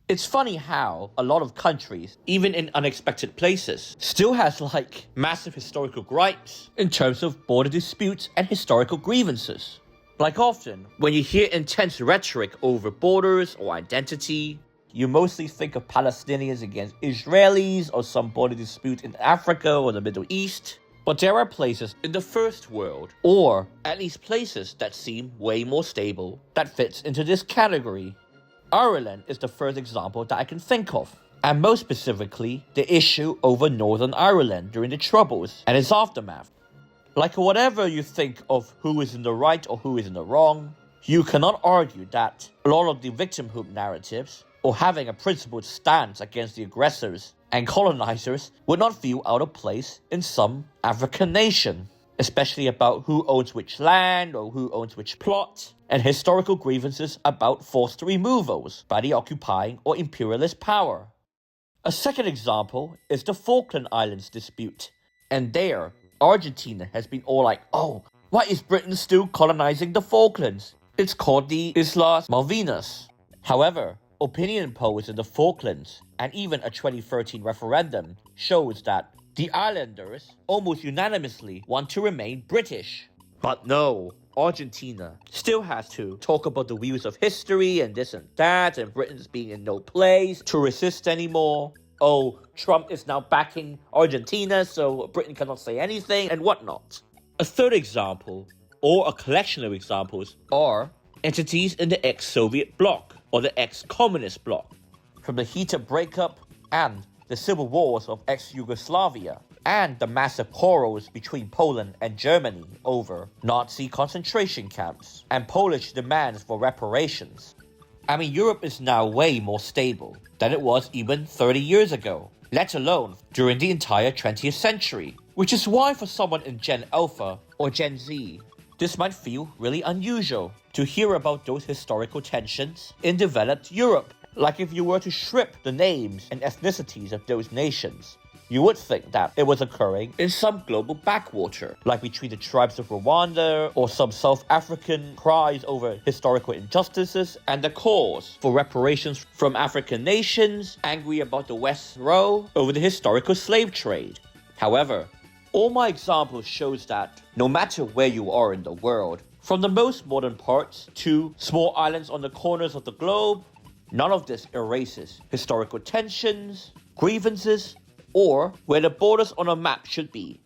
It's funny how a lot of countries, even in unexpected places, still has massive historical gripes in terms of border disputes and historical grievances. Like often, when you hear intense rhetoric over borders or identity, you mostly think of Palestinians against Israelis or some border dispute in Africa or the Middle East. But there are places in the first world, or at least places that seem way more stable, that fits into this category. Ireland is the first example that I can think of, and most specifically, the issue over Northern Ireland during the Troubles and its aftermath. Like whatever you think of who is in the right or who is in the wrong, you cannot argue that a lot of the victimhood narratives, or having a principled stance against the aggressors and colonizers, would not feel out of place in some African nation, especially about who owns which land or who owns which plot, and historical grievances about forced removals by the occupying or imperialist power. A second example is the Falkland Islands dispute, and there, Argentina has been all like, oh, why is Britain still colonizing the Falklands? It's called the Islas Malvinas. However, opinion polls in the Falklands, and even a 2013 referendum, shows that the islanders almost unanimously want to remain British. But no, Argentina still has to talk about the wheels of history and this and that, and Britain's being in no place to resist anymore. Oh, Trump is now backing Argentina, so Britain cannot say anything, and whatnot. A third example, or a collection of examples, are entities in the ex-Soviet bloc, or the ex-communist bloc, from the heated breakup and the civil wars of ex-Yugoslavia, and the massive quarrels between Poland and Germany over Nazi concentration camps, and Polish demands for reparations. I mean, Europe is now way more stable than it was even 30 years ago, let alone during the entire 20th century, which is why for someone in Gen Alpha or Gen Z, this might feel really unusual to hear about those historical tensions in developed Europe. Like if you were to strip the names and ethnicities of those nations, you would think that it was occurring in some global backwater, like between the tribes of Rwanda or some South African cries over historical injustices and the calls for reparations from African nations angry about the West Row over the historical slave trade. However, all my examples shows that no matter where you are in the world, from the most modern parts to small islands on the corners of the globe, none of this erases historical tensions, grievances, or where the borders on a map should be.